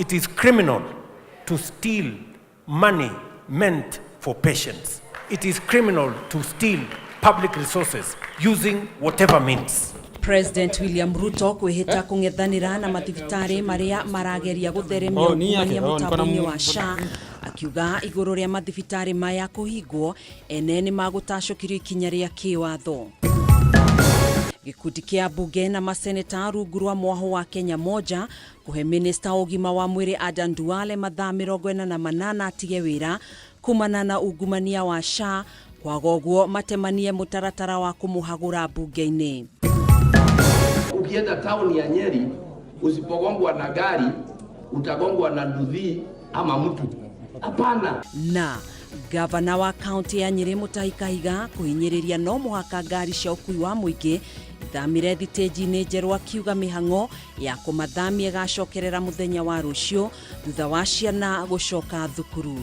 It is criminal to steal money meant for patients. It is criminal to steal public resources using whatever means. President William Ruto kwihita kung'ethanira na mathibitari maria marageria gutheremia ungumania mutambo-ini wa SHA, akiuga iguru ria mathibitari maya kuhingwo ene ni magutacokirio ikinya ria kiwatho. Gikundi kia bunge na maseneta rungu rwa mwaho wa Kenya moja kuhe minista ugima wa mwiri Adan Duale mathaa 48 atige wira kumana na ungumania wa SHA, kwa goguo matemanie mutaratara wa kumuhagura bunge-ini. Ukienda town ya Nyeri, usipogongwa na gari utagongwa na nduthi ama mtu. Hapana. Na gavana wa kaunti ya Nyeri Mutahi Kahiga kuhinyiriria no muhaka ngari cia ukui wa muingi ithamire thiteji-ini njerũ, akiuga mihango ya kumathamia gacokerera muthenya wa rucio thutha wa ciana gucoka thukuru.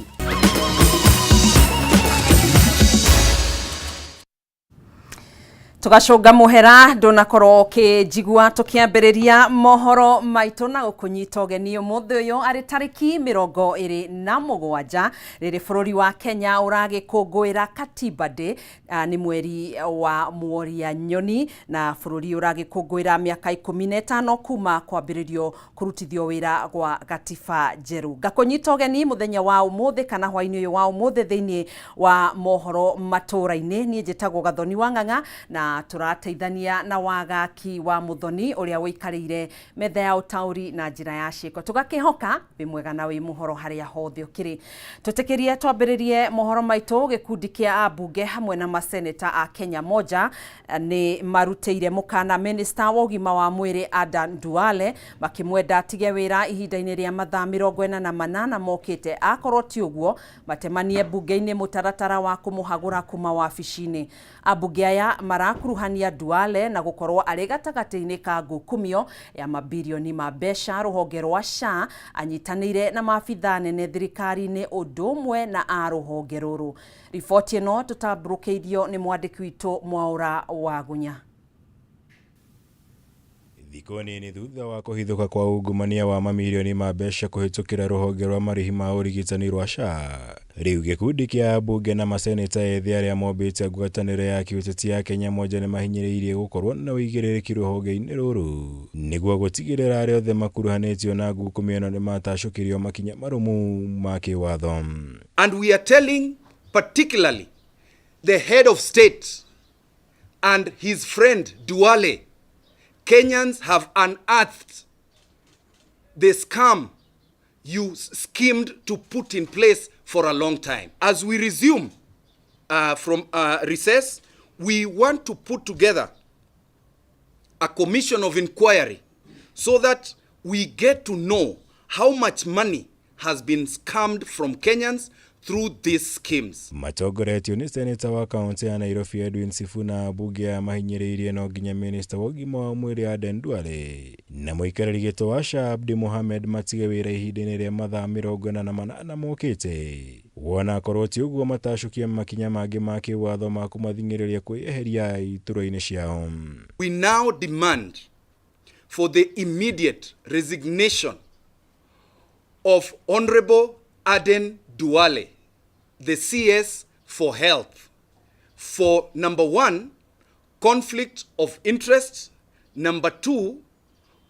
Tugacunga muhera ndunakoro kijigua tukiambiriria mohoro maitu na gukunyita ugeni umuthi uyu ari tariki 27 riri bururi wa Kenya uragikungwira Katiba Day. Ni mweri wa Mworia Nyoni na bururi uragikungwira miaka 15 kuma kwambiririo kurutithio wira gwa gatiba njeru. Gakunyita ugeni muthenya wa umuthi kana hwaini uyu wa umuthi thiini wa mohoro matura-ini. Nie njitagwo Gathoni wa Ng'ang'a na turateithania na wagaki wa Muthoni uria wikarire metha ya utauri na njira ya ciiko. Tugakihoka bimwega na wi muhoro haria hothe ukiri. Tutikirie twambiririe mohoro maitu. Gikundi kia abunge hamwe na maseneta a Kenya moja ni marutire mukana minister wa ugima wa mwiri Adan Duale makimwenda atige wira ihinda-ini ria mathaa 48 mokite. Akorwo ti uguo matemanie bunge-ini mutaratara wa kumuhagura kuma wabici-ini. Abunge aya marakuruhania Duale na gukorwo ari gatagati-ini ka ngukumio ya mabilioni ma mbeca ruhonge rwa SHA anyitanire na maabitha nene thirikari-ini undu umwe na a ruhonge ruru. Riboti ino tutamburukeirio ni mwandiki witu Mwaura wa Gunya. Thikũ nini thutha wa kuhithuka kwa ungumania wa mamilioni ma mbeca kuhitukira ruhonge rwa marihi ma urigitani rwa SHA, riu gikundi kia abunge na maseneta ethĩ aria mombite ngwatanĩro ya kiũteti ya Kenya moja ni mahinyĩrĩirie gukorwo na uigĩrĩrĩki ruhonge-inĩ ruru niguo gutigĩrĩra aria othe makuruhanĩtio na ngukumio ĩno ni matacokirio makinya marumu ma kĩwatho. And we are telling particularly the head of state and his friend Duale, Kenyans have unearthed the scam you schemed to put in place for a long time. As we resume from recess, we want to put together a commission of inquiry so that we get to know how much money has been scammed from Kenyans through these schemes. Matongoretio ni seneta wa kaunti ya Nairobi Edwin Sifuna, abunge ya mahinyĩrĩirie no nginya minister wa ugima wa mwĩrĩ Adan Duale na muikarĩri gĩtĩ wa SHA Abdi Mohamed matige wĩra ihinda-inĩ rĩa mathaa 48 mokĩte. Wona korwo ti ũguo matacokia makinya mangĩ ma kĩwatho ma kũmathing'ĩrĩria kwĩyeheria iturwa-inĩ ciao. We now demand for the immediate resignation of Honorable Adan Duale, the CS for Health, for number 1, conflict of interest, number 2,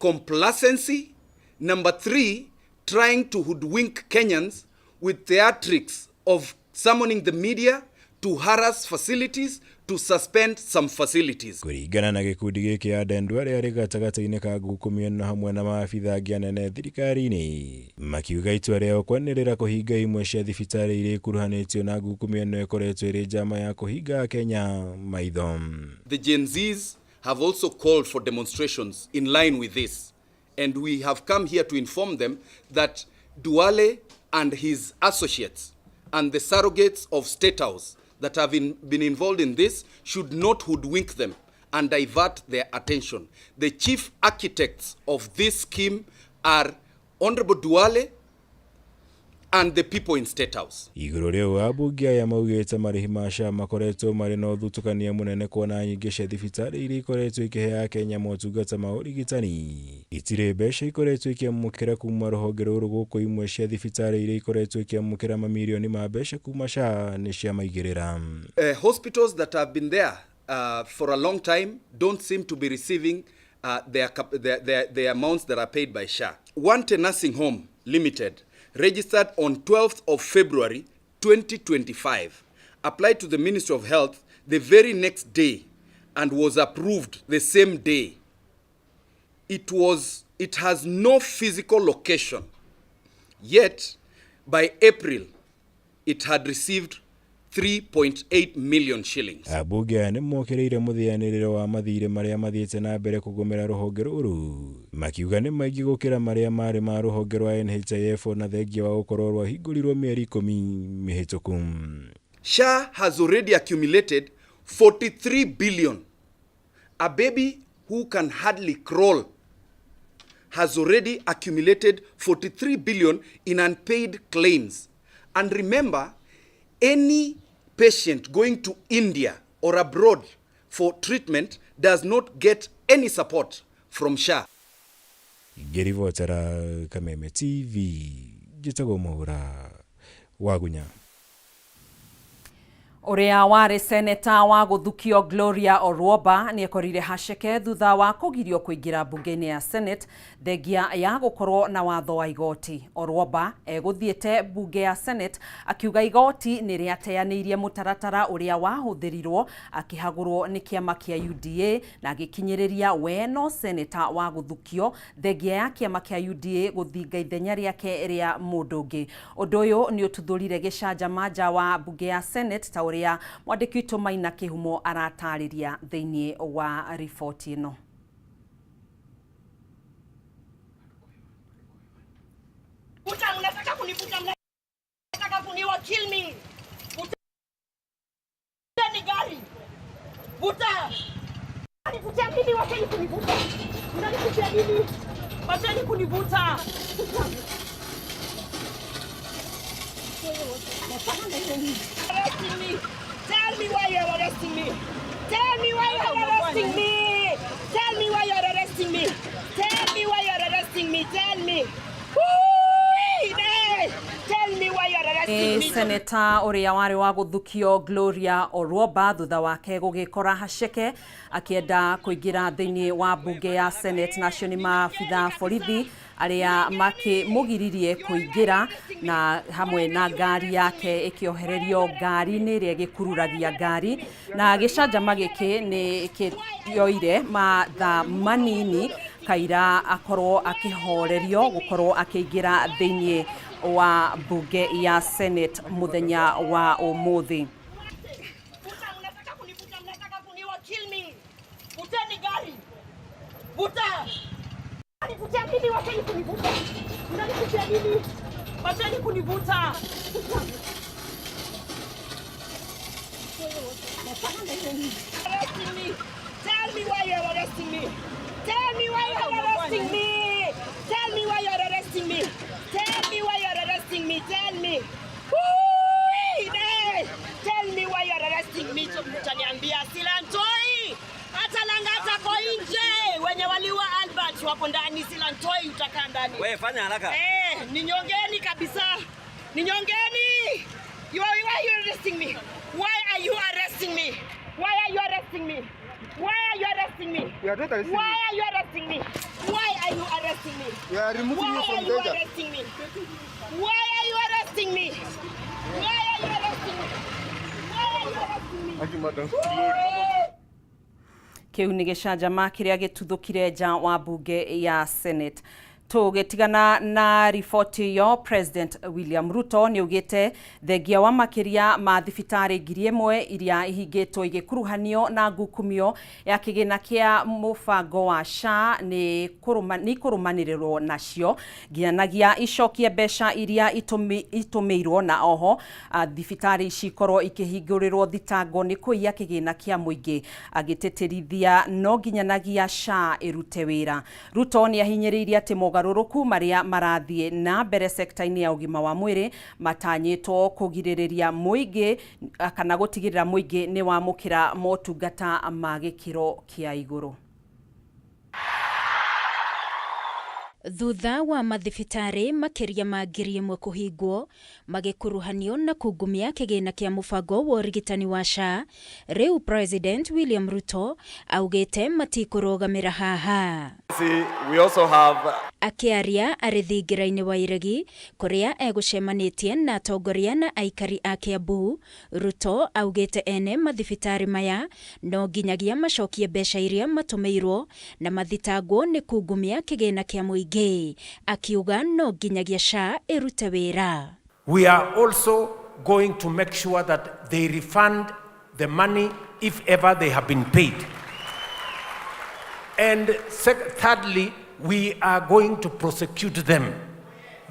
complacency, number 3, trying to hoodwink Kenyans with theatrics of summoning the media to harass facilities, to suspend some facilities. Kuringana na gikundi giki Adan Duale ari gatagati-ini ka ngukumio no hamwe na maabitha angĩ anene thirikari-ini makiuga itua rĩao kwanĩrĩra kũhinga imwe cia thibitari iria ikuruhanĩtio na ngukumio ĩno ĩkoretwo ĩrĩ njama ya kũhinga Kenya maitho. The Gen Zs have also called for demonstrations in line with this, and we have come here to inform them that Duale and his associates and the surrogates of State House that have been involved in this should not hoodwink them and divert their attention. The chief architects of this scheme are Honorable Duale and the people in State House. Iguru riu abunge aya maugite marihi ma SHA makoretwo mari na uthutukania munene kuona nyingi cia thibitari iria ikoretwo ikihea Kenya motungata ma urigitani. Itire mbeca ikoretwo ikiamukira kuma ruhonge ruru guku imwe cia thibitari iria ikoretwo ikiamukira mamirioni ma mbeca kuma SHA ni cia maigirira. Hospitals that have been there for a long time don't seem to be receiving the amounts that are paid by SHA. One Nursing Home Limited registered on 12th of February 2025, applied to the Ministry of Health the very next day and was approved the same day. It has no physical location, yet by April it had received 3.8 million shillings. Abunge ni mokereire muthianiriro wa mathire maria mathiete na mbere kugomera ruhonge ruru. Makiuga ni maigi gukira maria mari ma ruhonge rwa NHIF na thengia wa gukorwo rwahingurirwo mieri 10 mihituku. SHA has already accumulated 43 billion. A baby who can hardly crawl has already accumulated 43 billion in unpaid claims. And remember, any patient going to India or abroad for treatment does not get any support from SHA. Gerivotera Kameme TV, Jitago Mohura, Wagunya. Uria wari seneta wa guthukio Gloria Orwoba ni ekorire haceke thutha wa kugirio kuingira bunge-ini ya Senate thengia ya gukorwo na watho wa igoti. Orwoba eguthiete bunge ya Senate akiuga igoti ni riateanirie mutaratara uria wahuthirirwo akihagurwo ni kiama kia UDA na gikinyiriria we no seneta wa guthukio thengia ya kiama kia UDA guthinga ithenya riake ria mundu ungi. Undu uyu ni ututhurire gicanjamanja wa bunge ya Senate ta uria mwandiki witu Maina Kihumo aratariria thiini wa riboti ino. Unataka kunivuta, unataka kuniua, kill me. Ni gari. Vuta. Unanivuta nini? Wacheni kunivuta. Unanivuta nini? Wacheni kunivuta. Arresting me. Tell me why you're arresting me. Tell me why you're arresting me. Tell me why you're arresting me. Tell me why you're arresting me. Tell me. Tell me why you're arresting me. Seneta uria wari wa guthukio Gloria Orwoba thutha wake gugikora haceke akienda kuingira thiini wa bunge ya Senate nacio ni maabitha borithi aria makimugiririe kuingira na hamwe na ngari yake ikiohererio ngari-ini iria gikururagia ngari na gicanjama giki ni kioire mathaa manini kaira akorwo akihorerio gukorwo akiingira thiini wa bunge ya Senate muthenya wa umuthi. Unataka kunivuta, unataka kuniua, kill me. Vuteni gari. Vuta. Unanivuta nini? Wacheni kunivuta. Unanivuta nini? Wacheni kunivuta. Arresting me. Tell me why you're arresting me. Tell me why you're arresting me. Tell me why you're arresting me. Tell me why you're arresting me. Tell me. Tell me why you're arresting me. Mtaniambia silantoi. Hata Langata ko nje. Wenye waliwa Albert wako ndani, silantoi utakaa ndani. Wewe fanya haraka. Ninyongeni kabisa. Ninyongeni. Why are you arresting me? Why are you arresting me? Why are you arresting me? Why are you arresting me? We are not arresting Why are you arresting me? Why are you arresting me? We are removing you from danger. Why are you arresting me? Why are you arresting me? Why are you arresting me? Why are you arresting me? Thank you, madam. Kiu ni gicanjama kiria gituthukire nja wa bunge ya Senate. Tugetigana na riboti yo, President William Ruto ni ugite thengia wa makiria ma thibitari ngiri imwe iria ihingitwo igikuruhanio na ngukumio ya kigina kia mubango wa SHA ni kurumaniriro nacio ngianagia icokie mbeca iria itumirwo na oho thibitari cikorwo ikihingurirwo thitango ni kuiya kigina kia muingi agiteterithia no nginyanagia SHA irute wira. Ruto ni ahinyiriria ati mogaruruku maria marathie na mbere sekta-ini ya ugima wa mwiri matanyitwo kugiriria muingi kana gutigirira muingi ni wamukira motungata ma gikiro kia iguru. Thutha wa mathibitari makiria ma ngiri imwe kuhingwo magikuruhanio na kungumia kigina kia mubango wa urigitani wa SHA, riu President William Ruto augite matikurugamira haha. We also have akiaria ari thingira-ini wa iregi kuria egucemanitie na atongoria na aikari a Kiambu, Ruto augite ene mathibitari maya no nginyagia macokie mbeca iria matumirwo na mathitangwo ni kungumia kigina kia muingi, akiuga no nginyagia SHA irute wira. We are also going to make sure that they refund the money if ever they have been paid. And thirdly, we are going to prosecute them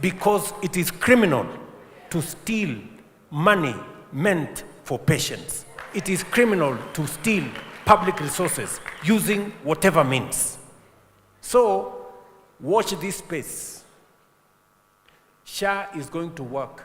because it is criminal to steal money meant for patients. It is criminal to steal public resources using whatever means. So, watch this space. SHA is going to work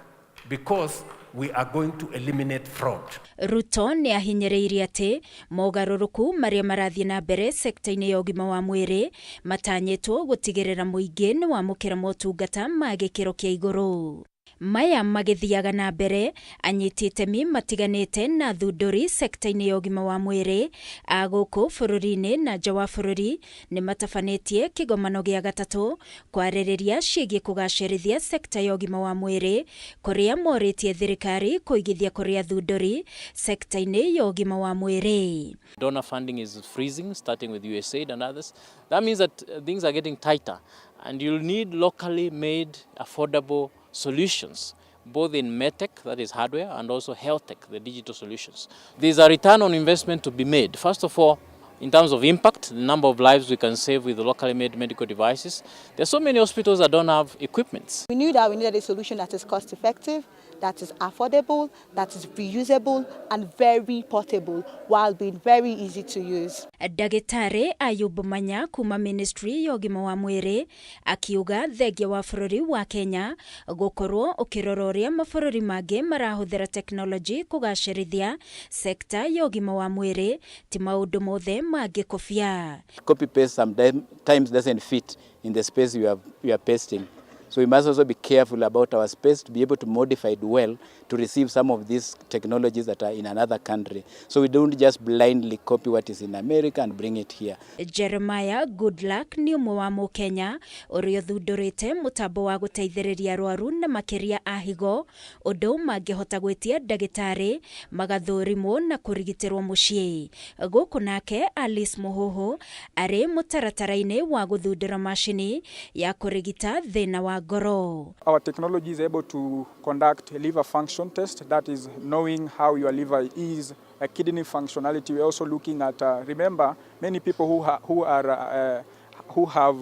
because we are going to eliminate fraud. Ruto ni ahinyiriirie ati mogaruruku maria marathie na mbere sekta-ini ya ugima wa mwiri matanyitwo gutigirira muingi ni wamukira motungata ma gikiro kia iguru. Maya magithiaga na mbere anyitite itemi matiganite na thunduri sekta-ini ya ugima wa mwiri a guku bururi-ini na nja wa bururi ni matabanetie kigomano gia gatatu kwaririria ciigie kugacirithia sekta ya ugima wa mwiri kuria moritie thirikari kuigithia kuria thunduri sekta-ini ya ugima wa mwiri. Donor funding is freezing, starting with USAID and others. That means that things are getting tighter and you'll need locally made affordable solutions, both in Medtech, that is hardware, and also health tech, the digital solutions. There's a return on investment to be made. First of all, in terms of impact, the number of lives we can save with the locally made medical devices. There's so many hospitals that don't have equipment. We knew that we needed a solution that is cost effective, that is affordable, that is reusable and very portable while being very easy to use. Dagitari Ayub Manya kuma Ministry ya ugima wa mwiri akiuga thengia wa bururi wa Kenya gukorwo ukirororia mabururi mangi marahuthira technology kugacirithia sekta ya ugima wa mwiri ti maundu mothe mangikobia. Copy paste sometimes doesn't fit in the space you are pasting. So we must also be careful about our space to be able to modify it well to receive some of these technologies that are in another country. So we don't just blindly copy what is in America and bring it here. Jeremiah Goodluck ni umwe wa Mukenya uria thundurite mutambo wa guteithiriria arwaru na makiria ahigo undu mangihota gwitia dagitari magathurimwo na kurigitirwo mucii. Guku nake Alice Muhuhu ari mutaratara-ini wa guthundura mashini ya kurigita thina wa goro. Our technology is able to conduct a liver function test, that is knowing how your liver is, a kidney functionality. We're also looking at, remember, many people who have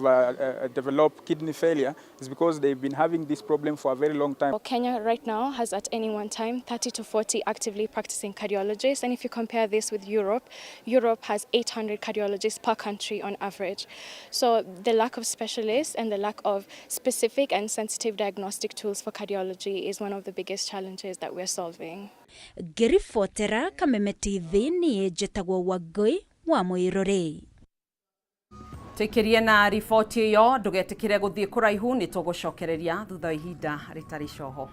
developed kidney failure is because they've been having this problem for a very long time. Kenya right now has at any one time 30 to 40 actively practicing cardiologists, and if you compare this with Europe, Europe has 800 cardiologists per country on average. So the lack of specialists and the lack of specific and sensitive diagnostic tools for cardiology is one of the biggest challenges that we're solving. Ngiribotera Kameme TV ni jetagwo Wagoi wa Muirore. Tuikirie na riboti iyo ndugetikire guthie kuraihu ni tugucokereria thutha ihinda ritari coho.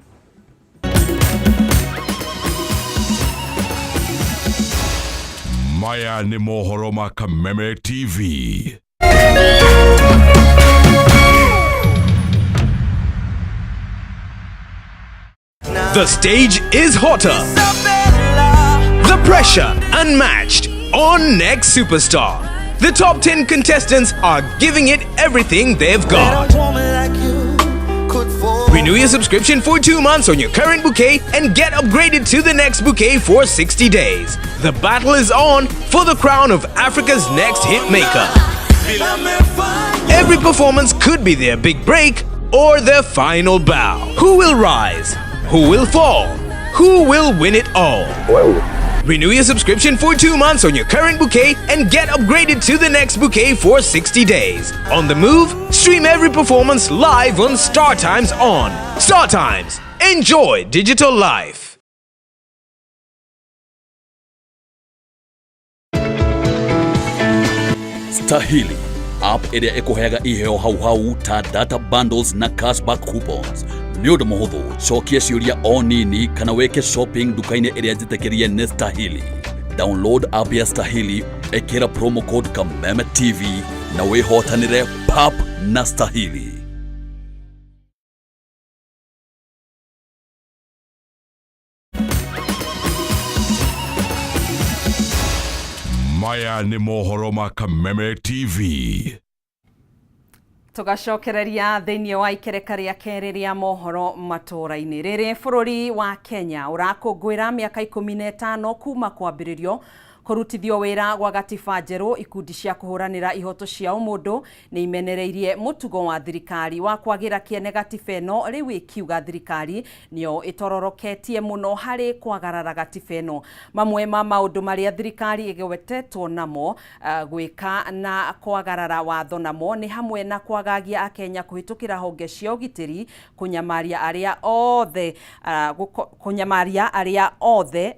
Maya ni mohoro ma Kameme TV. The stage is hotter. The pressure unmatched on Next Superstar. The top 10 contestants are giving it everything they've got. Renew your subscription for 2 months on your current bouquet and get upgraded to the next bouquet for 60 days. The battle is on for the crown of Africa's next hit maker. Every performance could be their big break or their final bow. Who will rise? Who will fall? Who will win it all? Renew your subscription for 2 months on your current bouquet and get upgraded to the next bouquet for 60 days. On the move, stream every performance live on Star Times on. Star Times. Enjoy digital life. Stahili app ĩrĩa ĩkũheaga iheo hau ta data bundles na cashback coupons. Nĩ ũndũ mũhũthũ, cokia ciũria o nini kana weke shopping duka-inĩ ĩrĩa njĩtĩkĩrie nĩ Stahili. Download app ya Stahili, ĩkĩra promo code Kameme TV na wĩhotanĩre pap na Stahili. Maya nĩ mohoro ma Kameme TV. Tugacokereria thĩinĩ wa ikereka rĩa kerĩ rĩa mohoro matũra-inĩ. Rĩrĩ bũrũri wa Kenya ũrakũngũĩra mĩaka 15 kuma kwambĩrĩrio kũrutithio wĩra gwa gatiba njerũ. Ikundi cia kũhũranĩra ihoto cia ũmũndũ nĩ imenereirie mũtugo wa thirikari wa kwagĩra kĩene gatiba ĩno, rĩu ikiuga thirikari nĩyo ĩtororoketie mũno harĩ kwagarara gatiba ĩno. Mamwe ma maũndũ marĩa thirikari ĩgwetetwo namo gwĩka na kwagarara watho namo nĩ hamwe na kwagagia Akenya kũhĩtũkĩra honge cia ũgitĩri, kũnyamaria arĩa othe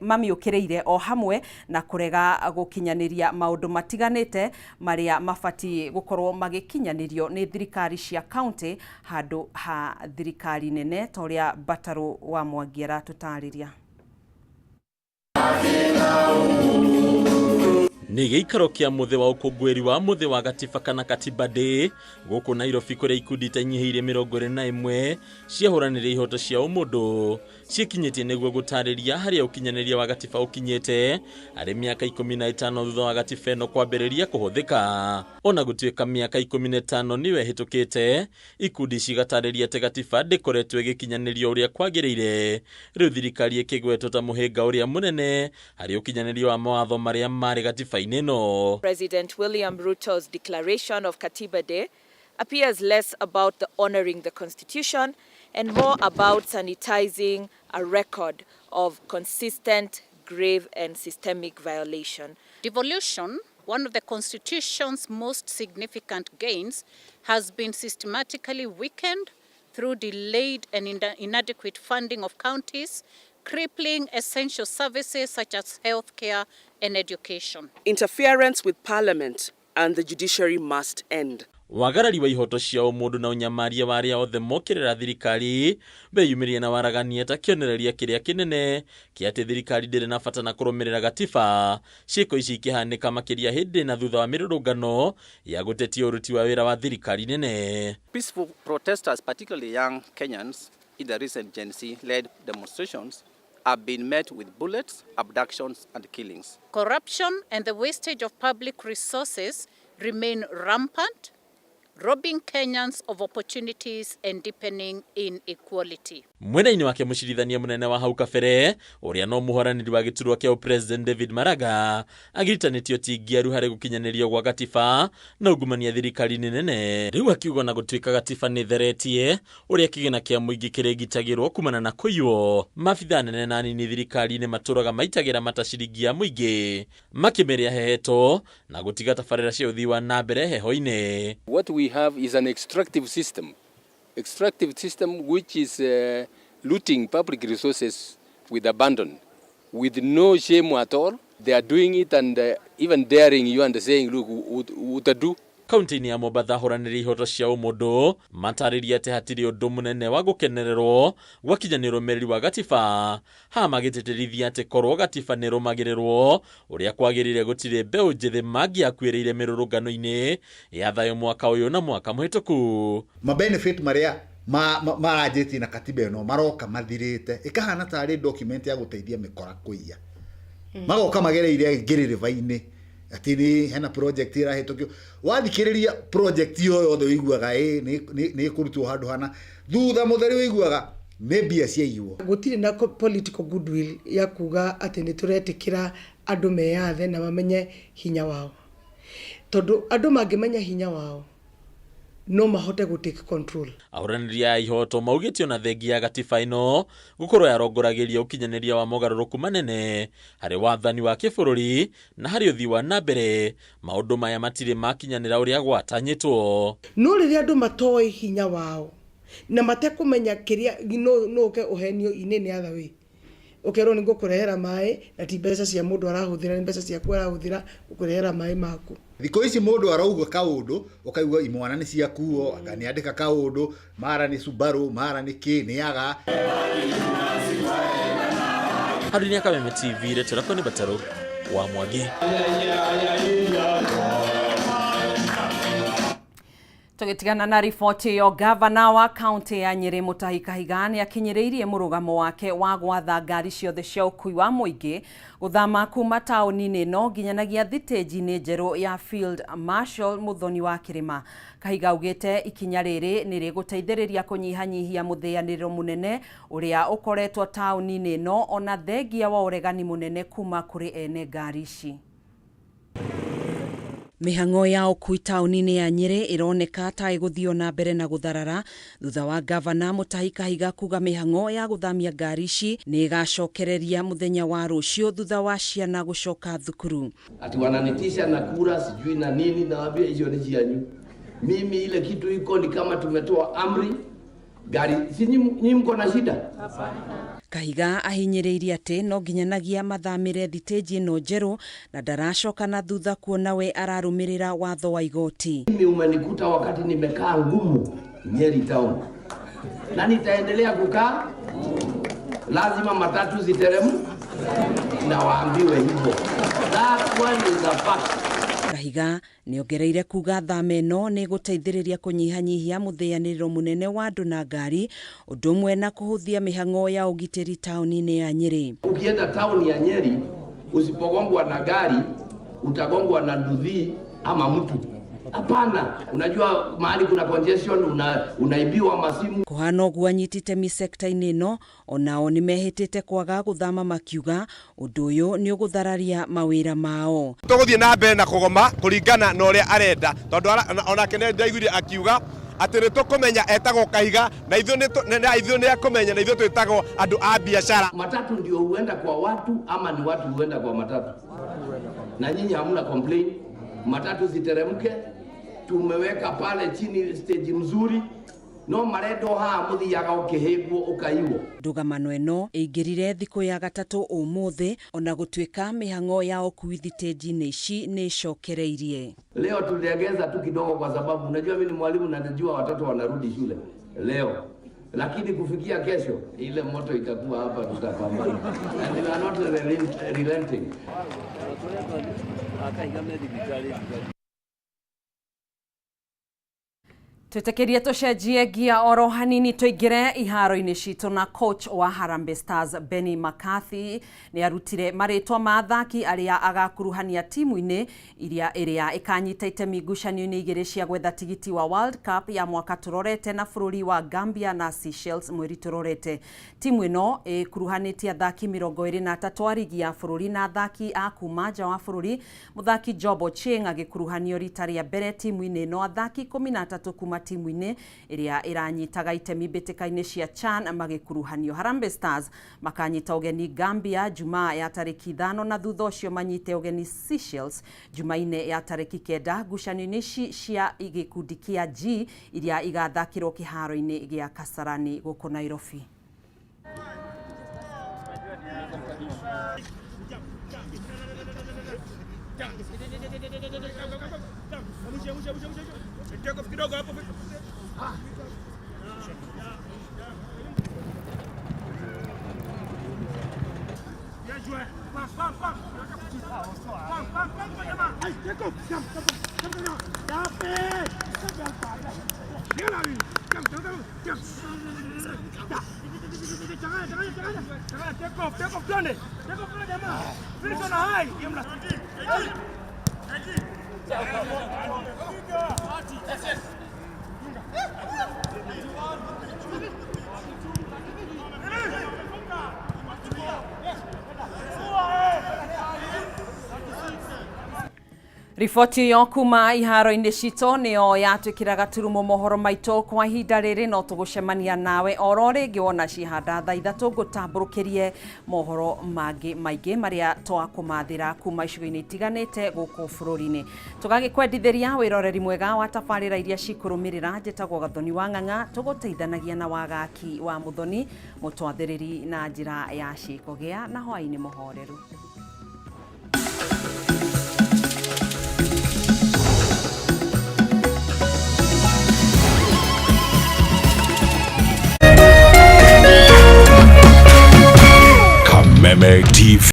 mamiũkĩrĩire o hamwe na kũrega gũkinyanĩria maũndũ matiganĩte marĩa mabatiĩ gũkorwo magĩkinyanĩrio nĩ thirikari cia county handũ ha thirikari nene, ta ũrĩa Batarũ wa Mwangi aratũtarĩria. Nĩ gĩikaro kĩa mũthĩ wa ũkũngũĩri wa mũthĩ wa gatiba kana Katiba Day gũkũ Nairobi, kũrĩa ikundi itanyihĩire 21 ciahũranĩria ihoto cia ũmũndũ ciĩkinyĩtie nĩguo gũtarĩria harĩa ũkinyanĩria wa gatiba ũkinyĩte arĩ mĩaka 15 thutha wa gatiba ĩno kwambĩrĩria kũhũthĩka. Ona gũtuĩka mĩaka 15 nĩyo ĩhĩtũkĩte, ikundi cigatarĩria atĩ gatiba ndĩkoretwo ĩgĩkinyanĩrio ũrĩa kwagĩrĩire, rĩu thirikari ĩkĩgwetwo ta mũhĩnga ũrĩa mũnene harĩ ũkinyanĩrio wa mawatho marĩa marĩ gatiba. President William Ruto's declaration of Katiba Day appears less about the honoring the Constitution and more about sanitizing a record of consistent, grave and systemic violation. Devolution, one of the Constitution's most significant gains, has been systematically weakened through delayed and inadequate funding of counties, crippling essential services such as healthcare and education. Interference with Parliament and the judiciary must end. Wagarari wa ihoto cia ũmũndũ na ũnyamaria wa arĩa othe mokĩrĩra thirikari beyumĩria na waragania ta kĩonereria kĩrĩa kĩnene kĩa atĩ thirikari ndĩrĩ na bata na kũrũmĩrĩra gatiba. Ciĩko ici ikĩhanĩka makĩria hĩndĩ na thutha wa mĩrũrũngano ya gũtetia ũruti wa wĩra wa thirikari nene. Peaceful protesters, particularly young Kenyans, in the recent Gen Z-led demonstrations have been met with bullets, abductions and killings. Corruption and the wastage of public resources remain rampant, robbing Kenyans of opportunities and deepening inequality. Mwena-inĩ wake mũcirithania mũnene wa hau kabere ũrĩa no mũhũranĩri wa gĩturwa kĩa President David Maraga agiritanĩtio tingiaru harĩ gũkinyanĩrio gwa gatiba na ungumania thirikari nene. Rĩu akiuga na gũtuĩka gatiba nĩ theretie ũrĩa kĩgĩna kĩa mũingĩ kĩrĩgitagĩrwo kumana na kũiywo. Maabitha nene na nini thirikari-inĩ matũraga maitagĩra mata ciringi ya mũingĩ makĩmeria heheto na gũtiga tabarĩra cia ũthii wa na mbere heho-inĩ. What we have is an extractive system which is looting public resources with abandon, with no shame at all. They are doing it and even daring you and saying, look, utadu. Kaunti-inĩ ya Mombasa hũranĩria ihoto cia ũmũndũ matarĩria atĩ hatirĩ ũndũ mũnene wa gũkenererwo gwakinyanĩrwo mereri wa gatiba, ha magĩtĩtĩrithia atĩ korwo gatiba nĩ rũmagĩrĩrwo ũrĩa kwagĩrĩire gũtirĩ mbeũ njĩthĩ mangĩakuĩrĩire mĩrũrũngano-inĩ ya thayũ mwaka ũyũ na mwaka mũhĩtũku. Benefit marĩa maranjĩtie na katiba ĩno maroka mathirĩte, ĩkahana tarĩ document ya gũteithia mĩkora kũiya. Magoka magereire ngĩrĩrĩba-inĩ ati ni hena project ĩrahĩtũkio. Wathikĩrĩria project yo yothe ũiguaga nĩ kũrutwo handũ hana, thutha mũtheri ũiguaga nĩ mbia ciaiywo. Gũtirĩ na political goodwill ya kuga atĩ nĩ tũretĩkĩra andũ meyathe na mamenye hinya wao. Tondũ andũ mangĩmenya hinya wao no mahote go take control. Ahuranĩri a ihoto maugĩtio na thengia gatiba ĩno gũkorwo yarongoragĩria ũkinyanĩria wa mogarũrũku manene harĩ wathani wa kĩbũrũri na harĩ ũthii wa nambere. Maũndũ maya matirĩ makinyanĩra ũrĩa gwatanyĩtwo. No rĩrĩa andũ matoĩ hinya wao na matekũmenya kĩrĩa no ke ũhenio inene other way. Ukerwo ni ngũkũrehera maĩ na ti mbeca cia mũndũ arahũthĩra, ni mbeca ciaku arahũthĩra gũkũrehera maĩ maku. Thikũ ici mũndũ arauga kaũndũ ũkaigua imwana nĩ ciakuo, akaniandĩka kaũndũ, mara nĩ Subaru, mara nĩ kĩ, nĩ aga. Harĩ ya Kameme TV retera koni bataro wa Mwangi. Tugitigana na riboti yo, gavana wa kaunti ya Nyeri Mutahi Kahiga nĩ akinyĩrĩirie mũrũgamo wake wa gwatha ngari ciothe cia ũkui wa mũingĩ gũthama kuma taũni-inĩ ĩno nginyanagia thitĩnji-inĩ njerũ ya Field Marshal Muthoni wa Kĩrĩma. Kahiga augĩte ikinya rĩrĩ nĩ rĩgũteithĩrĩria kũnyihanyihia mũthĩanĩro mũnene ũrĩa ũkoretwo taũni-inĩ ĩno ona thengia wa ũregani mũnene kuma kũrĩ ene ngari ici. Mĩhang'o ya ũkui taũni-inĩ ya Nyeri ĩroneka ta ĩgũthio na mbere na gũtharara thutha wa gavana Mutahi Kahiga kuga mĩhang'o ya gũthamia ngari ici nĩ ĩgacokereria mũthenya wa rũciũ thutha wa ciana gũcoka thukuru. Ati wananitisha na kura sijui na nini, na wabia hizo ni cianyu. Mimi ile kitu iko ni kama tumetoa amri gari, si nyinyi mko na shida? Kahiga ahinyĩrĩirie atĩ no nginyanagia mathamĩre thitĩnji ĩno njerũ na ndaracoka na thutha kuona we ararũmĩrĩra watho wa igoti. Mimi umenikuta wakati nimekaa ngumu Nyeri town. Na nitaendelea kukaa, lazima matatu ziteremu na waambiwe hivyo. That one is a fact. Kahiga nĩongereire kuga thama ĩno nĩ gũteithĩrĩria kũnyihanyihia mũthĩanĩrĩro mũnene wa andũ na ngari, ũndũ ũmwe na kũhũthia mĩhang'o ya ũgitĩri taũni-inĩ ya Nyeri. Ukienda tauni ya Nyeri, usipogongwa na gari, utagongwa na nduthi ama mtu. Hapana, unajua mahali kuna congestion, unaibiwa masimu. Kũhana ũguo anyitĩte mi sekta-inĩ ĩno onao nĩ mehĩtĩte kwaga gũthama makiuga ũndũ ũyũ nĩ ũgũthararia mawĩra mao. Tũgũthiĩ na mbere na kũgoma kũringana na ũrĩa arenda, tondũ onake nĩ ndaiguire akiuga atĩ nĩ tũkũmenya etagwo Kahiga na ithuĩ nĩ akũmenya na ithuĩ twĩtagwo andũ a biashara. Matatu ndio huenda kwa watu ama ni watu huenda kwa matatu? Na nyinyi hamna complain, matatu ziteremke. Tumeweka pale chini stage mzuri, no maredo ha muthiaga ukihegwo ukaiwo. Ndũgamano ĩno ĩingĩrire thikũ ya gatatũ ũmũthĩ ona gũtuĩka mĩhang'o ya ũkui thitĩnji-inĩ ici nĩ icokereirie. Leo tuliegeza tu kidogo kwa sababu unajua mimi ni mwalimu na najua watoto wanarudi shule leo, lakini kufikia kesho ile moto itakuwa hapa, tutapambana and we are not relenting. Twĩtĩkĩrie tũcenjie gia oro hanini tũingĩre iharo-inĩ citũ na coach wa Harambee Stars Benny McCarthy nĩ arutire marĩtwa ma athaki arĩa agakuruhania timu-inĩ ĩrĩa ĩkanyita itemi ngucanio-inĩ igĩrĩ cia gwetha tigiti wa World Cup ya mwaka tũrorete na bũrũri wa Gambia na Seychelles mweri tũrorete. Timu ĩno ĩkuruhanĩtie athaki 23 a rigi ya bũrũri na athaki a kuma nja wa bũrũri. Mũthaki Job Ochieng agĩkuruhanio rita rĩa mbere timu-inĩ ĩno, athaki 13 kuma timu-inĩ ĩrĩa ĩranyitaga itemi mbĩtĩka-inĩ cia CHAN magĩkuruhanio. Harambee Stars makanyita ũgeni Gambia Jumaa ya tarĩki 5 na thutha ũcio manyite ũgeni Seychelles Jumaine ya tarĩki 9 ngucanio-inĩ cia gĩkundi kĩa G iria igathakĩrwo kĩharo-inĩ gĩa Kasarani gũkũ Nairobi. Riboti yo kuma iharo-inĩ citũ nĩyo yatwĩkĩra gaturumo mohoro maitũ kwa ihinda rĩrĩ, no tũgũcemania nawe oro rĩngĩ wona cihanda thaa ithatũ ngũtambũrũkĩrie mohoro mangĩ maingĩ marĩa twakũmathĩra kuma icigo-inĩ itiganĩte gũkũ bũrũri-inĩ. Tũgagĩkwendithĩria wĩroreri mwega wa tabarĩra iria cikũrũmĩrĩra. Njĩtagwo Gathoni wa Ng'ang'a, tũgũteithanagia na wagaki wa Muthoni, mũtwathĩrĩri na njĩra ya ciĩko. Gĩa na hwaĩ-inĩ mũhoreru. Kameme TV.